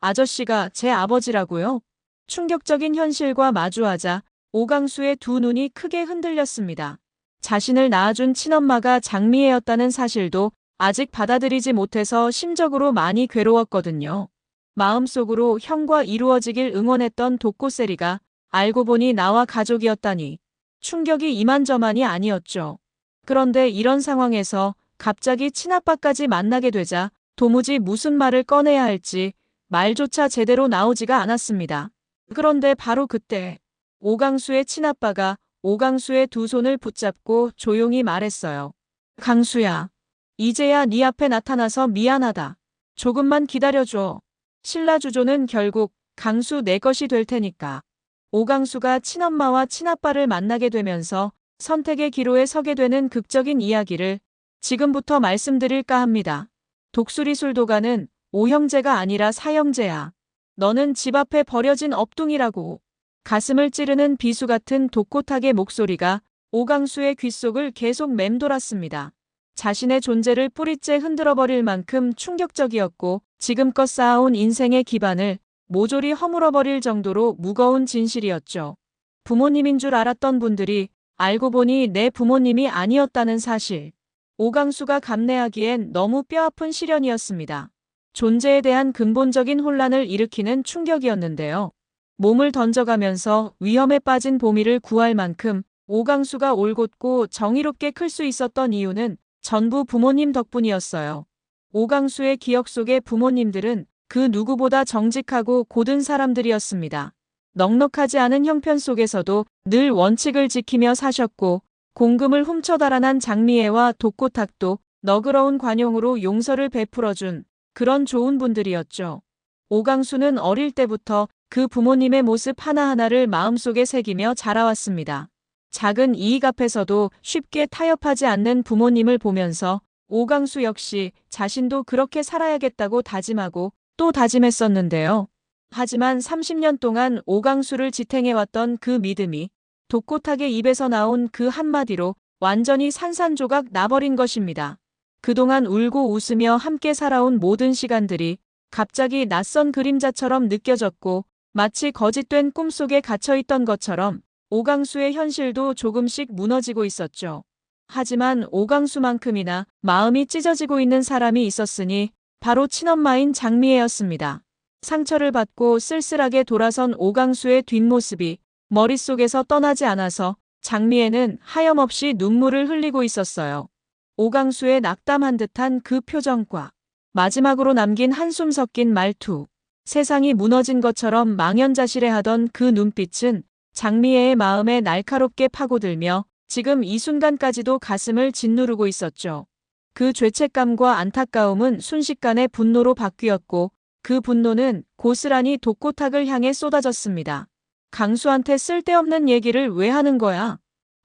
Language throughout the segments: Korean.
아저씨가 제 아버지라고요? 충격적인 현실과 마주하자 오강수의 두 눈이 크게 흔들렸습니다. 자신을 낳아준 친엄마가 장미애였다는 사실도 아직 받아들이지 못해서 심적으로 많이 괴로웠거든요. 마음속으로 형과 이루어지길 응원했던 독고세리가 알고 보니 나와 가족이었다니 충격이 이만저만이 아니었죠. 그런데 이런 상황에서 갑자기 친아빠까지 만나게 되자 도무지 무슨 말을 꺼내야 할지 말조차 제대로 나오지가 않았습니다. 그런데 바로 그때 오강수의 친아빠가 오강수의 두 손을 붙잡고 조용히 말했어요. 강수야, 이제야 네 앞에 나타나서 미안하다. 조금만 기다려줘. 신라주조는 결국 강수 내 것이 될 테니까. 오강수가 친엄마와 친아빠를 만나게 되면서 선택의 기로에 서게 되는 극적인 이야기를 지금부터 말씀드릴까 합니다. 독수리 술도가는 오형제가 아니라 사형제야. 너는 집 앞에 버려진 업둥이라고. 가슴을 찌르는 비수 같은 독고탁의 목소리가 오강수의 귓속을 계속 맴돌았습니다. 자신의 존재를 뿌리째 흔들어버릴 만큼 충격적이었고 지금껏 쌓아온 인생의 기반을 모조리 허물어버릴 정도로 무거운 진실이었죠. 부모님인 줄 알았던 분들이 알고 보니 내 부모님이 아니었다는 사실. 오강수가 감내하기엔 너무 뼈아픈 시련이었습니다. 존재에 대한 근본적인 혼란을 일으키는 충격이었는데요. 몸을 던져가면서 위험에 빠진 보미를 구할 만큼 오강수가 올곧고 정의롭게 클 수 있었던 이유는 전부 부모님 덕분이었어요. 오강수의 기억 속의 부모님들은 그 누구보다 정직하고 고든 사람들이었습니다. 넉넉하지 않은 형편 속에서도 늘 원칙을 지키며 사셨고 공금을 훔쳐 달아난 장미애와 독고탁도 너그러운 관용으로 용서를 베풀어준 그런 좋은 분들이었죠. 오강수는 어릴 때부터 그 부모님의 모습 하나하나를 마음속에 새기며 자라왔습니다. 작은 이익 앞에서도 쉽게 타협하지 않는 부모님을 보면서 오강수 역시 자신도 그렇게 살아야겠다고 다짐하고 또 다짐했었는데요. 하지만 30년 동안 오강수를 지탱해왔던 그 믿음이 독고탁의 입에서 나온 그 한마디로 완전히 산산조각 나버린 것입니다. 그동안 울고 웃으며 함께 살아온 모든 시간들이 갑자기 낯선 그림자처럼 느껴졌고 마치 거짓된 꿈속에 갇혀있던 것처럼 오강수의 현실도 조금씩 무너지고 있었죠. 하지만 오강수만큼이나 마음이 찢어지고 있는 사람이 있었으니 바로 친엄마인 장미애였습니다. 상처를 받고 쓸쓸하게 돌아선 오강수의 뒷모습이 머릿속에서 떠나지 않아서 장미애는 하염없이 눈물을 흘리고 있었어요. 오강수의 낙담한 듯한 그 표정과 마지막으로 남긴 한숨 섞인 말투, 세상이 무너진 것처럼 망연자실해하던 그 눈빛은 장미애의 마음에 날카롭게 파고들며 지금 이 순간까지도 가슴을 짓누르고 있었죠. 그 죄책감과 안타까움은 순식간에 분노로 바뀌었고 그 분노는 고스란히 독고탁을 향해 쏟아졌습니다. 강수한테 쓸데없는 얘기를 왜 하는 거야?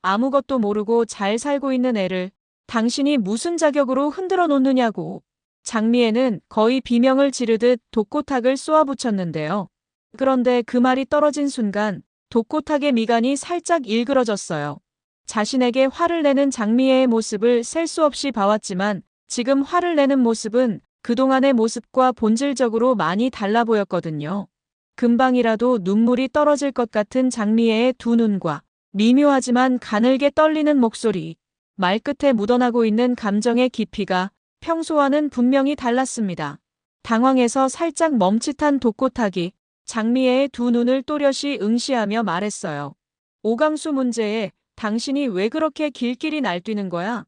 아무것도 모르고 잘 살고 있는 애를 당신이 무슨 자격으로 흔들어 놓느냐고. 장미애는 거의 비명을 지르듯 독고탁을 쏘아붙였는데요. 그런데 그 말이 떨어진 순간 독고탁의 미간이 살짝 일그러졌어요. 자신에게 화를 내는 장미애의 모습을 셀 수 없이 봐왔지만 지금 화를 내는 모습은 그동안의 모습과 본질적으로 많이 달라 보였거든요. 금방이라도 눈물이 떨어질 것 같은 장미애의 두 눈과 미묘하지만 가늘게 떨리는 목소리, 말끝에 묻어나고 있는 감정의 깊이가 평소와는 분명히 달랐습니다. 당황해서 살짝 멈칫한 독고탁이 장미애의 두 눈을 또렷이 응시하며 말했어요. 오강수 문제에 당신이 왜 그렇게 길길이 날뛰는 거야?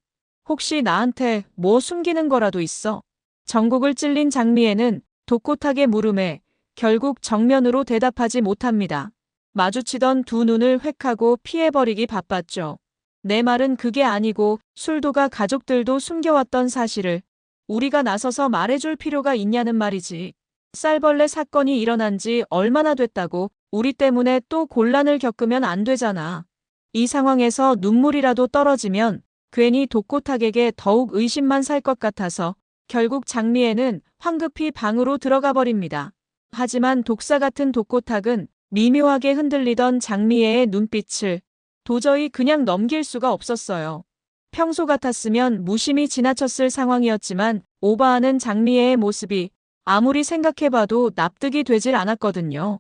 혹시 나한테 뭐 숨기는 거라도 있어? 전곡을 찔린 장미애는 독고탁의 물음에 결국 정면으로 대답하지 못합니다. 마주치던 두 눈을 획하고 피해버리기 바빴죠. 내 말은 그게 아니고 술도가 가족들도 숨겨왔던 사실을 우리가 나서서 말해줄 필요가 있냐는 말이지. 쌀벌레 사건이 일어난 지 얼마나 됐다고 우리 때문에 또 곤란을 겪으면 안 되잖아. 이 상황에서 눈물이라도 떨어지면 괜히 독고탁에게 더욱 의심만 살 것 같아서 결국 장미애는 황급히 방으로 들어가 버립니다. 하지만 독사 같은 독고탁은 미묘하게 흔들리던 장미애의 눈빛을 도저히 그냥 넘길 수가 없었어요. 평소 같았으면 무심히 지나쳤을 상황이었지만 오버하는 장미애의 모습이 아무리 생각해봐도 납득이 되질 않았거든요.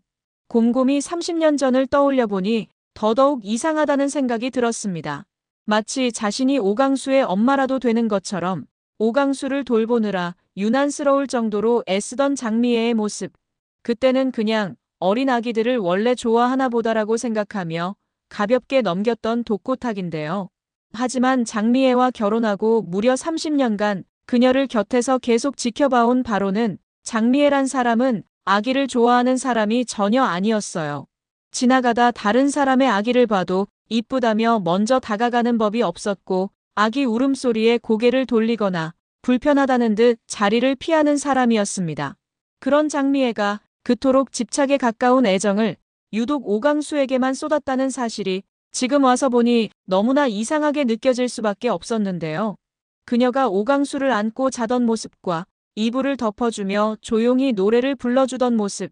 곰곰이 30년 전을 떠올려 보니 더더욱 이상하다는 생각이 들었습니다. 마치 자신이 오강수의 엄마라도 되는 것처럼 오강수를 돌보느라 유난스러울 정도로 애쓰던 장미애의 모습. 그때는 그냥 어린 아기들을 원래 좋아하나 보다라고 생각하며 가볍게 넘겼던 독고탁인데요. 하지만 장미애와 결혼하고 무려 30년간 그녀를 곁에서 계속 지켜봐온 바로는 장미애란 사람은 아기를 좋아하는 사람이 전혀 아니었어요. 지나가다 다른 사람의 아기를 봐도 이쁘다며 먼저 다가가는 법이 없었고 아기 울음소리에 고개를 돌리거나 불편하다는 듯 자리를 피하는 사람이었습니다. 그런 장미애가 그토록 집착에 가까운 애정을 유독 오강수에게만 쏟았다는 사실이 지금 와서 보니 너무나 이상하게 느껴질 수밖에 없었는데요. 그녀가 오강수를 안고 자던 모습과 이불을 덮어주며 조용히 노래를 불러주던 모습,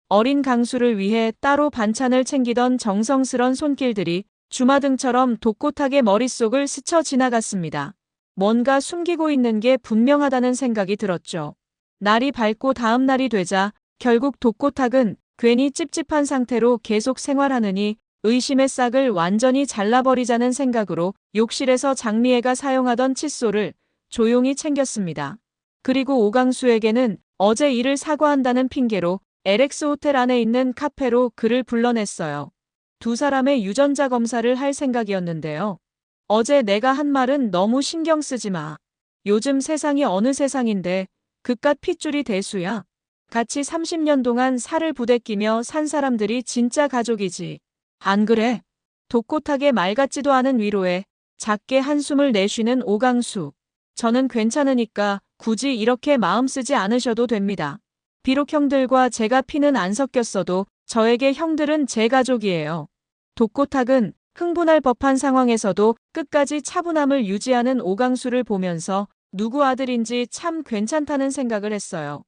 어린 강수를 위해 따로 반찬을 챙기던 정성스런 손길들이 주마등처럼 독고탁의 머릿속을 스쳐 지나갔습니다. 뭔가 숨기고 있는 게 분명하다는 생각이 들었죠. 날이 밝고 다음 날이 되자 결국 독고탁은 괜히 찝찝한 상태로 계속 생활하느니 의심의 싹을 완전히 잘라버리자는 생각으로 욕실에서 장미애가 사용하던 칫솔을 조용히 챙겼습니다. 그리고 오강수에게는 어제 일을 사과한다는 핑계로 LX 호텔 안에 있는 카페로 그를 불러냈어요. 두 사람의 유전자 검사를 할 생각이었는데요. 어제 내가 한 말은 너무 신경 쓰지 마. 요즘 세상이 어느 세상인데 그깟 핏줄이 대수야. 같이 30년 동안 살을 부대끼며 산 사람들이 진짜 가족이지. 안 그래? 독고탁의 말 같지도 않은 위로에 작게 한숨을 내쉬는 오강수. 저는 괜찮으니까 굳이 이렇게 마음 쓰지 않으셔도 됩니다. 비록 형들과 제가 피는 안 섞였어도 저에게 형들은 제 가족이에요. 독고탁은 흥분할 법한 상황에서도 끝까지 차분함을 유지하는 오강수를 보면서 누구 아들인지 참 괜찮다는 생각을 했어요.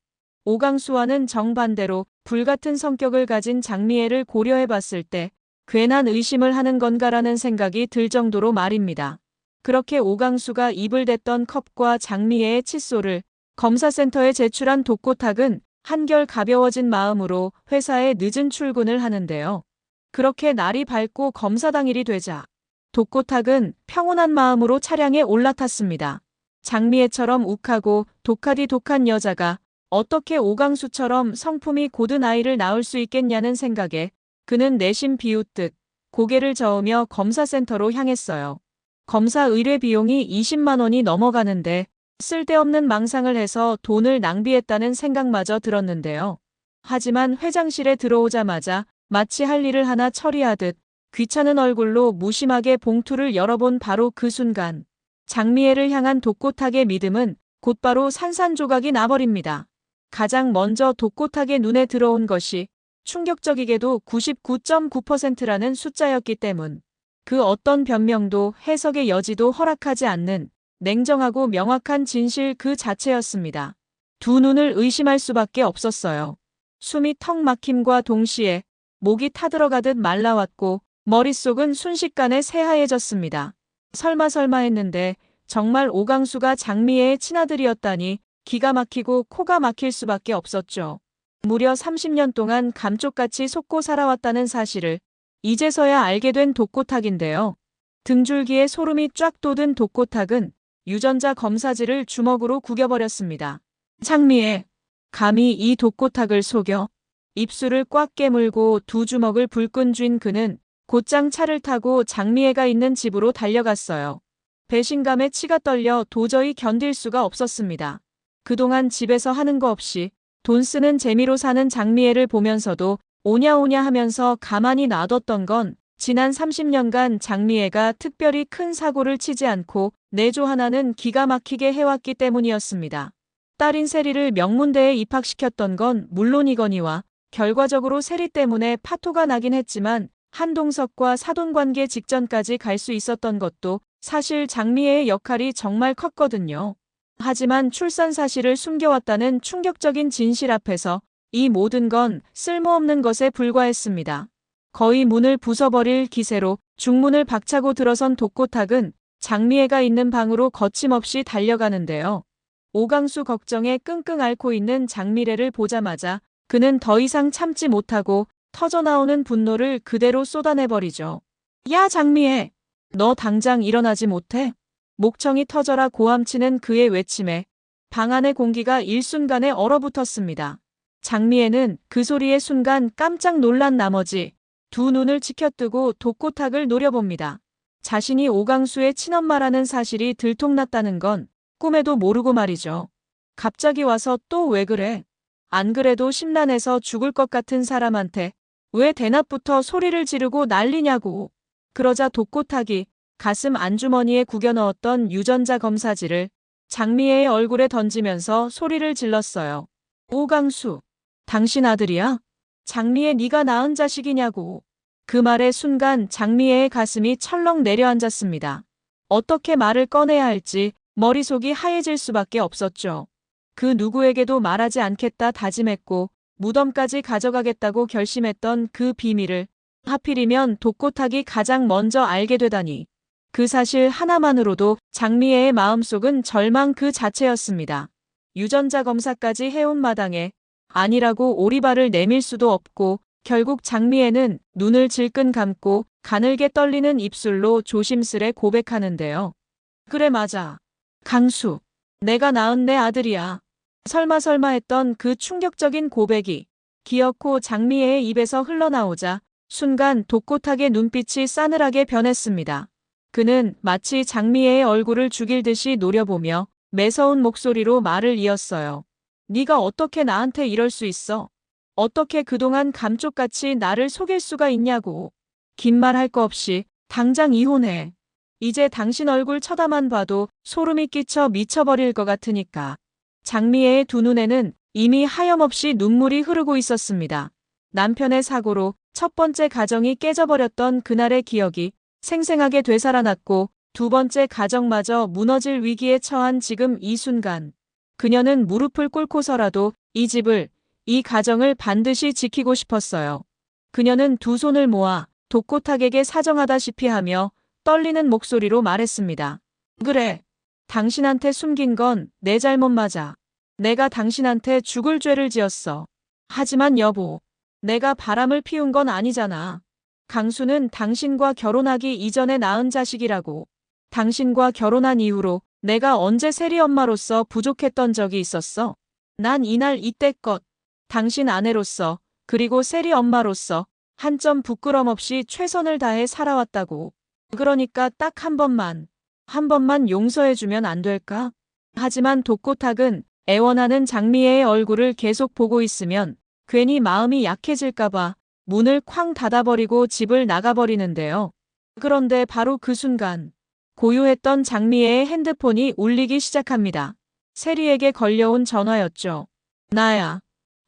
오강수와는 정반대로 불같은 성격을 가진 장미애를 고려해봤을 때 괜한 의심을 하는 건가라는 생각이 들 정도로 말입니다. 그렇게 오강수가 입을 댔던 컵과 장미애의 칫솔을 검사센터에 제출한 독고탁은 한결 가벼워진 마음으로 회사에 늦은 출근을 하는데요. 그렇게 날이 밝고 검사 당일이 되자 독고탁은 평온한 마음으로 차량에 올라탔습니다. 장미애처럼 욱하고 독한 여자가 어떻게 오강수처럼 성품이 고든 아이를 낳을 수 있겠냐는 생각에 그는 내심 비웃듯 고개를 저으며 검사센터로 향했어요. 검사 의뢰 비용이 20만 원이 넘어가는데 쓸데없는 망상을 해서 돈을 낭비했다는 생각마저 들었는데요. 하지만 회장실에 들어오자마자 마치 할 일을 하나 처리하듯 귀찮은 얼굴로 무심하게 봉투를 열어본 바로 그 순간 장미애를 향한 독고탁의 믿음은 곧바로 산산조각이 나버립니다. 가장 먼저 독고탁의 눈에 들어온 것이 충격적이게도 99.9%라는 숫자였기 때문. 그 어떤 변명도 해석의 여지도 허락하지 않는 냉정하고 명확한 진실 그 자체였습니다. 두 눈을 의심할 수밖에 없었어요. 숨이 턱 막힘과 동시에 목이 타들어가듯 말라왔고 머릿속은 순식간에 새하얘졌습니다. 설마 했는데 정말 오강수가 장미애의 친아들이었다니 기가 막히고 코가 막힐 수밖에 없었죠. 무려 30년 동안 감쪽같이 속고 살아왔다는 사실을 이제서야 알게 된 독고탁인데요. 등줄기에 소름이 쫙 돋은 독고탁은 유전자 검사지를 주먹으로 구겨버렸습니다. 장미애, 감히 이 독고탁을 속여? 입술을 꽉 깨물고 두 주먹을 불끈 쥔 그는 곧장 차를 타고 장미애가 있는 집으로 달려갔어요. 배신감에 치가 떨려 도저히 견딜 수가 없었습니다. 그동안 집에서 하는 거 없이 돈 쓰는 재미로 사는 장미애를 보면서도 오냐오냐 하면서 가만히 놔뒀던 건 지난 30년간 장미애가 특별히 큰 사고를 치지 않고 내조 하나는 기가 막히게 해왔기 때문이었습니다. 딸인 세리를 명문대에 입학시켰던 건 물론이거니와 결과적으로 세리 때문에 파토가 나긴 했지만 한동석과 사돈관계 직전까지 갈 수 있었던 것도 사실 장미애의 역할이 정말 컸거든요. 하지만 출산 사실을 숨겨왔다는 충격적인 진실 앞에서 이 모든 건 쓸모없는 것에 불과했습니다. 거의 문을 부숴버릴 기세로 중문을 박차고 들어선 독고탁은 장미애가 있는 방으로 거침없이 달려가는데요. 오강수 걱정에 끙끙 앓고 있는 장미래를 보자마자 그는 더 이상 참지 못하고 터져나오는 분노를 그대로 쏟아내버리죠. 야, 장미애! 너 당장 일어나지 못해? 목청이 터져라 고함치는 그의 외침에 방 안의 공기가 일순간에 얼어붙었습니다. 장미애는 그 소리에 순간 깜짝 놀란 나머지 두 눈을 치켜뜨고 독고탁을 노려봅니다. 자신이 오강수의 친엄마라는 사실이 들통났다는 건 꿈에도 모르고 말이죠. 갑자기 와서 또 왜 그래? 안 그래도 심란해서 죽을 것 같은 사람한테 왜 대낮부터 소리를 지르고 난리냐고. 그러자 독고탁이 가슴 안주머니에 구겨 넣었던 유전자 검사지를 장미애의 얼굴에 던지면서 소리를 질렀어요. 오강수, 당신 아들이야? 장미애 네가 낳은 자식이냐고. 그 말의 순간 장미애의 가슴이 철렁 내려앉았습니다. 어떻게 말을 꺼내야 할지 머릿속이 하얘질 수밖에 없었죠. 그 누구에게도 말하지 않겠다 다짐했고 무덤까지 가져가겠다고 결심했던 그 비밀을 하필이면 독고탁이 가장 먼저 알게 되다니. 그 사실 하나만으로도 장미애의 마음속은 절망 그 자체였습니다. 유전자 검사까지 해온 마당에 아니라고 오리발을 내밀 수도 없고 결국 장미애는 눈을 질끈 감고 가늘게 떨리는 입술로 조심스레 고백하는데요. 그래 맞아. 강수. 내가 낳은 내 아들이야. 설마 했던 그 충격적인 고백이 기어코 장미애의 입에서 흘러나오자 순간 독고탁의 눈빛이 싸늘하게 변했습니다. 그는 마치 장미애의 얼굴을 죽일 듯이 노려보며 매서운 목소리로 말을 이었어요. 네가 어떻게 나한테 이럴 수 있어? 어떻게 그동안 감쪽같이 나를 속일 수가 있냐고. 긴 말 할 거 없이 당장 이혼해. 이제 당신 얼굴 쳐다만 봐도 소름이 끼쳐 미쳐버릴 것 같으니까. 장미애의 두 눈에는 이미 하염없이 눈물이 흐르고 있었습니다. 남편의 사고로 첫 번째 가정이 깨져버렸던 그날의 기억이 생생하게 되살아났고 두 번째 가정마저 무너질 위기에 처한 지금 이 순간. 그녀는 무릎을 꿇고서라도 이 집을, 이 가정을 반드시 지키고 싶었어요. 그녀는 두 손을 모아 독고탁에게 사정하다시피 하며 떨리는 목소리로 말했습니다. 그래. 당신한테 숨긴 건 내 잘못 맞아. 내가 당신한테 죽을 죄를 지었어. 하지만 여보, 내가 바람을 피운 건 아니잖아. 강수는 당신과 결혼하기 이전에 낳은 자식이라고. 당신과 결혼한 이후로 내가 언제 세리 엄마로서 부족했던 적이 있었어? 난 이날 이때껏 당신 아내로서 그리고 세리 엄마로서 한 점 부끄럼 없이 최선을 다해 살아왔다고. 그러니까 딱 한 번만 용서해주면 안 될까? 하지만 독고탁은 애원하는 장미애의 얼굴을 계속 보고 있으면 괜히 마음이 약해질까봐 문을 쾅 닫아버리고 집을 나가버리는데요. 그런데 바로 그 순간 고요했던 장미애의 핸드폰이 울리기 시작합니다. 세리에게 걸려온 전화였죠. 나야.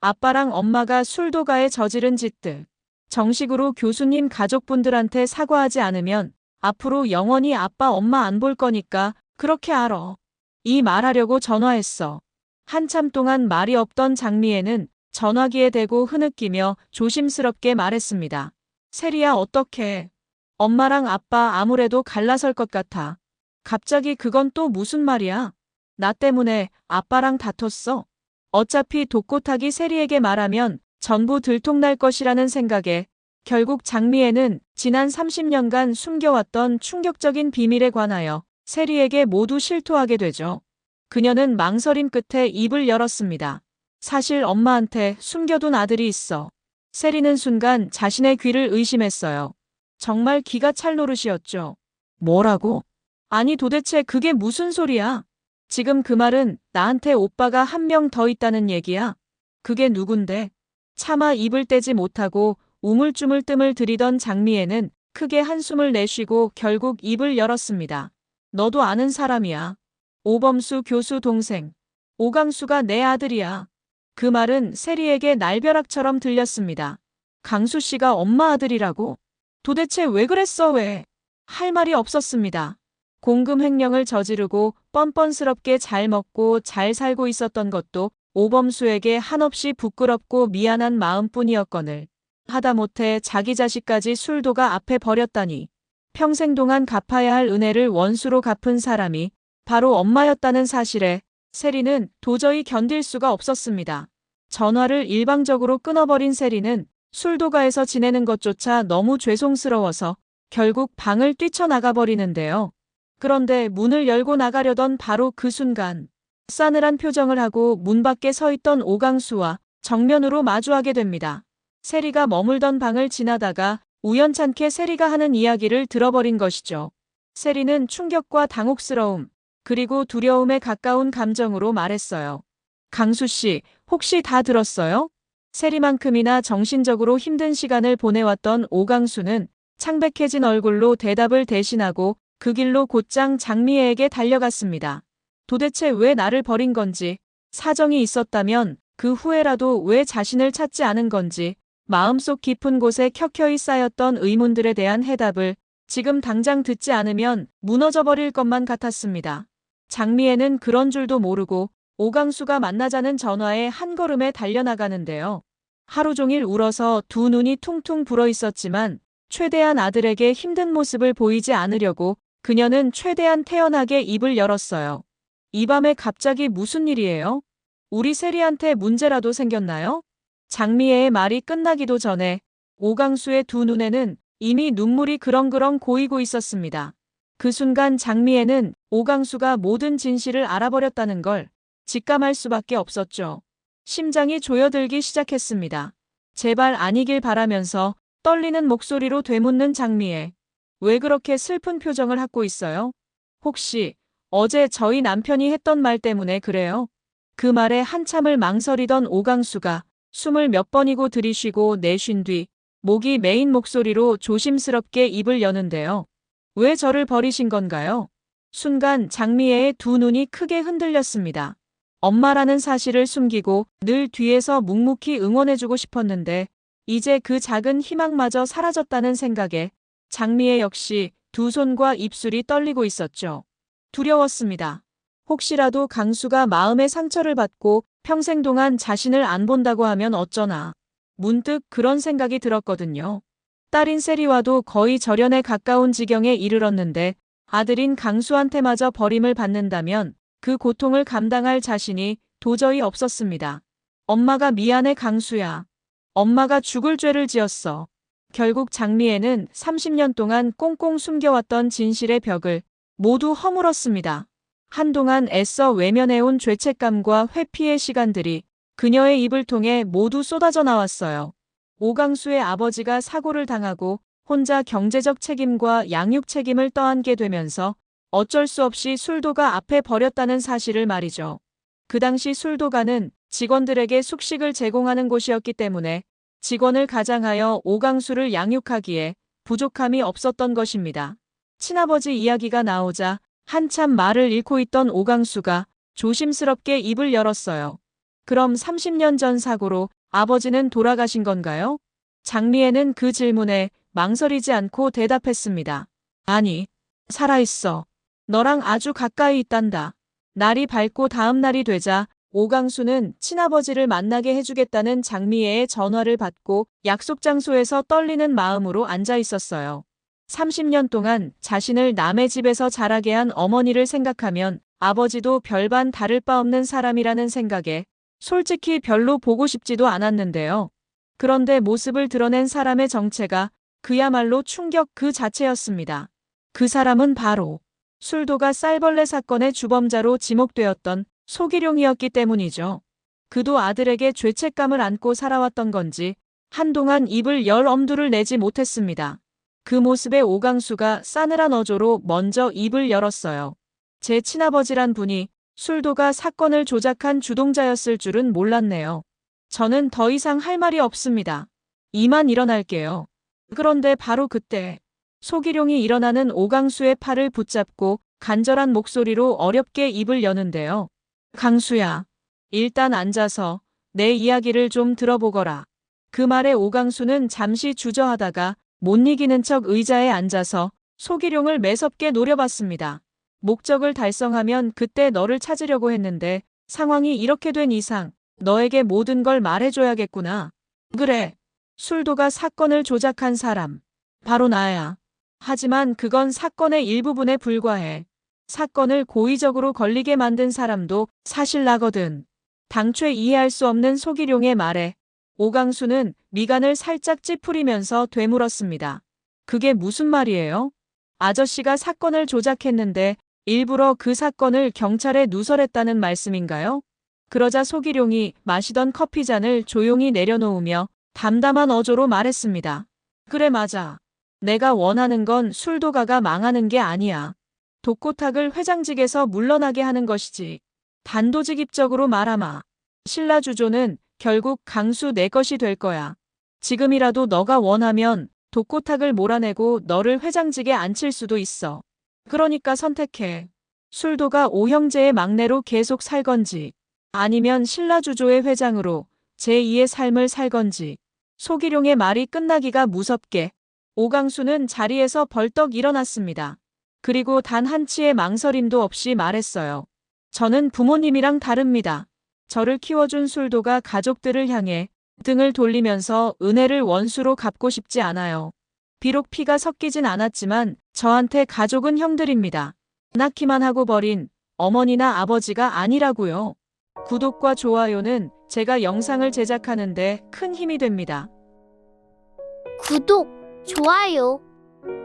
아빠랑 엄마가 술도가에 저지른 짓들. 정식으로 교수님 가족분들한테 사과하지 않으면 앞으로 영원히 아빠 엄마 안 볼 거니까 그렇게 알아. 이 말하려고 전화했어. 한참 동안 말이 없던 장미애는 전화기에 대고 흐느끼며 조심스럽게 말했습니다. 세리야 어떡해. 엄마랑 아빠 아무래도 갈라설 것 같아. 갑자기 그건 또 무슨 말이야? 나 때문에 아빠랑 다퉜어. 어차피 독고탁이 세리에게 말하면 전부 들통날 것이라는 생각에 결국 장미애는 지난 30년간 숨겨왔던 충격적인 비밀에 관하여 세리에게 모두 실토하게 되죠. 그녀는 망설임 끝에 입을 열었습니다. 사실 엄마한테 숨겨둔 아들이 있어. 세리는 순간 자신의 귀를 의심했어요. 정말 기가 찰 노릇이었죠. 뭐라고? 아니 도대체 그게 무슨 소리야? 지금 그 말은 나한테 오빠가 한 명 더 있다는 얘기야. 그게 누군데? 차마 입을 떼지 못하고 우물쭈물 뜸을 들이던 장미애는 크게 한숨을 내쉬고 결국 입을 열었습니다. 너도 아는 사람이야. 오범수 교수 동생. 오강수가 내 아들이야. 그 말은 세리에게 날벼락처럼 들렸습니다. 강수 씨가 엄마 아들이라고? 도대체 왜 그랬어 왜? 할 말이 없었습니다. 공금 횡령을 저지르고 뻔뻔스럽게 잘 먹고 잘 살고 있었던 것도 오범수에게 한없이 부끄럽고 미안한 마음뿐이었거늘. 하다못해 자기 자식까지 술도가 앞에 버렸다니. 평생 동안 갚아야 할 은혜를 원수로 갚은 사람이 바로 엄마였다는 사실에 세리는 도저히 견딜 수가 없었습니다. 전화를 일방적으로 끊어버린 세리는 술도가에서 지내는 것조차 너무 죄송스러워서 결국 방을 뛰쳐나가버리는데요. 그런데 문을 열고 나가려던 바로 그 순간 싸늘한 표정을 하고 문 밖에 서 있던 오강수와 정면으로 마주하게 됩니다. 세리가 머물던 방을 지나다가 우연찮게 세리가 하는 이야기를 들어버린 것이죠. 세리는 충격과 당혹스러움, 그리고 두려움에 가까운 감정으로 말했어요. 강수 씨, 혹시 다 들었어요? 세리만큼이나 정신적으로 힘든 시간을 보내왔던 오강수는 창백해진 얼굴로 대답을 대신하고 그 길로 곧장 장미애에게 달려갔습니다. 도대체 왜 나를 버린 건지, 사정이 있었다면 그 후에라도 왜 자신을 찾지 않은 건지, 마음속 깊은 곳에 켜켜이 쌓였던 의문들에 대한 해답을 지금 당장 듣지 않으면 무너져버릴 것만 같았습니다. 장미애는 그런 줄도 모르고 오강수가 만나자는 전화에 한 걸음에 달려나가는데요. 하루 종일 울어서 두 눈이 퉁퉁 불어 있었지만 최대한 아들에게 힘든 모습을 보이지 않으려고 그녀는 최대한 태연하게 입을 열었어요. 이 밤에 갑자기 무슨 일이에요? 우리 세리한테 문제라도 생겼나요? 장미애의 말이 끝나기도 전에 오강수의 두 눈에는 이미 눈물이 그렁그렁 고이고 있었습니다. 그 순간 장미애는 오강수가 모든 진실을 알아버렸다는 걸 직감할 수밖에 없었죠. 심장이 조여들기 시작했습니다. 제발 아니길 바라면서 떨리는 목소리로 되묻는 장미애. 왜 그렇게 슬픈 표정을 하고 있어요? 혹시 어제 저희 남편이 했던 말 때문에 그래요? 그 말에 한참을 망설이던 오강수가 숨을 몇 번이고 들이쉬고 내쉰 뒤 목이 메인 목소리로 조심스럽게 입을 여는데요. 왜 저를 버리신 건가요? 순간 장미애의 두 눈이 크게 흔들렸습니다. 엄마라는 사실을 숨기고 늘 뒤에서 묵묵히 응원해주고 싶었는데 이제 그 작은 희망마저 사라졌다는 생각에 장미애 역시 두 손과 입술이 떨리고 있었죠. 두려웠습니다. 혹시라도 강수가 마음의 상처를 받고 평생 동안 자신을 안 본다고 하면 어쩌나. 문득 그런 생각이 들었거든요. 딸인 세리와도 거의 절연에 가까운 지경에 이르렀는데 아들인 강수한테마저 버림을 받는다면 그 고통을 감당할 자신이 도저히 없었습니다. 엄마가 미안해 강수야. 엄마가 죽을 죄를 지었어. 결국 장미애는 30년 동안 꽁꽁 숨겨왔던 진실의 벽을 모두 허물었습니다. 한동안 애써 외면해온 죄책감과 회피의 시간들이 그녀의 입을 통해 모두 쏟아져 나왔어요. 오강수의 아버지가 사고를 당하고 혼자 경제적 책임과 양육 책임을 떠안게 되면서 어쩔 수 없이 술도가 앞에 버렸다는 사실을 말이죠. 그 당시 술도가는 직원들에게 숙식을 제공하는 곳이었기 때문에 직원을 가장하여 오강수를 양육하기에 부족함이 없었던 것입니다. 친아버지 이야기가 나오자 한참 말을 잃고 있던 오강수가 조심스럽게 입을 열었어요. 그럼 30년 전 사고로 아버지는 돌아가신 건가요? 장미애는 그 질문에 망설이지 않고 대답했습니다. 아니, 살아있어. 너랑 아주 가까이 있단다. 날이 밝고 다음 날이 되자 오강수는 친아버지를 만나게 해주겠다는 장미애의 전화를 받고 약속 장소에서 떨리는 마음으로 앉아 있었어요. 30년 동안 자신을 남의 집에서 자라게 한 어머니를 생각하면 아버지도 별반 다를 바 없는 사람이라는 생각에 솔직히 별로 보고 싶지도 않았는데요. 그런데 모습을 드러낸 사람의 정체가 그야말로 충격 그 자체였습니다. 그 사람은 바로 술도가 쌀벌레 사건의 주범자로 지목되었던 소기룡이었기 때문이죠. 그도 아들에게 죄책감을 안고 살아왔던 건지 한동안 입을 열 엄두를 내지 못했습니다. 그 모습에 오강수가 싸늘한 어조로 먼저 입을 열었어요. 제 친아버지란 분이 술도가 사건을 조작한 주동자였을 줄은 몰랐네요. 저는 더 이상 할 말이 없습니다. 이만 일어날게요. 그런데 바로 그때 소기룡이 일어나는 오강수의 팔을 붙잡고 간절한 목소리로 어렵게 입을 여는데요. 강수야, 일단 앉아서 내 이야기를 좀 들어보거라. 그 말에 오강수는 잠시 주저하다가 못 이기는 척 의자에 앉아서 소기룡을 매섭게 노려봤습니다. 목적을 달성하면 그때 너를 찾으려고 했는데 상황이 이렇게 된 이상 너에게 모든 걸 말해줘야겠구나. 그래, 술도가 사건을 조작한 사람. 바로 나야. 하지만 그건 사건의 일부분에 불과해. 사건을 고의적으로 걸리게 만든 사람도 사실 나거든. 당최 이해할 수 없는 소기룡의 말에 오강수는 미간을 살짝 찌푸리면서 되물었습니다. 그게 무슨 말이에요? 아저씨가 사건을 조작했는데 일부러 그 사건을 경찰에 누설했다는 말씀인가요? 그러자 소기룡이 마시던 커피잔을 조용히 내려놓으며 담담한 어조로 말했습니다. 그래 맞아. 내가 원하는 건 술도가가 망하는 게 아니야. 독고탁을 회장직에서 물러나게 하는 것이지. 단도직입적으로 말하마. 신라주조는 결국 강수 내 것이 될 거야. 지금이라도 너가 원하면 독고탁을 몰아내고 너를 회장직에 앉힐 수도 있어. 그러니까 선택해. 술도가 오형제의 막내로 계속 살 건지 아니면 신라주조의 회장으로 제2의 삶을 살 건지. 소기룡의 말이 끝나기가 무섭게 오강수는 자리에서 벌떡 일어났습니다. 그리고 단 한치의 망설임도 없이 말했어요. 저는 부모님이랑 다릅니다. 저를 키워준 술도가 가족들을 향해 등을 돌리면서 은혜를 원수로 갚고 싶지 않아요. 비록 피가 섞이진 않았지만 저한테 가족은 형들입니다. 낳기만 하고 버린 어머니나 아버지가 아니라고요. 구독과 좋아요는 제가 영상을 제작하는데 큰 힘이 됩니다. 구독, 좋아요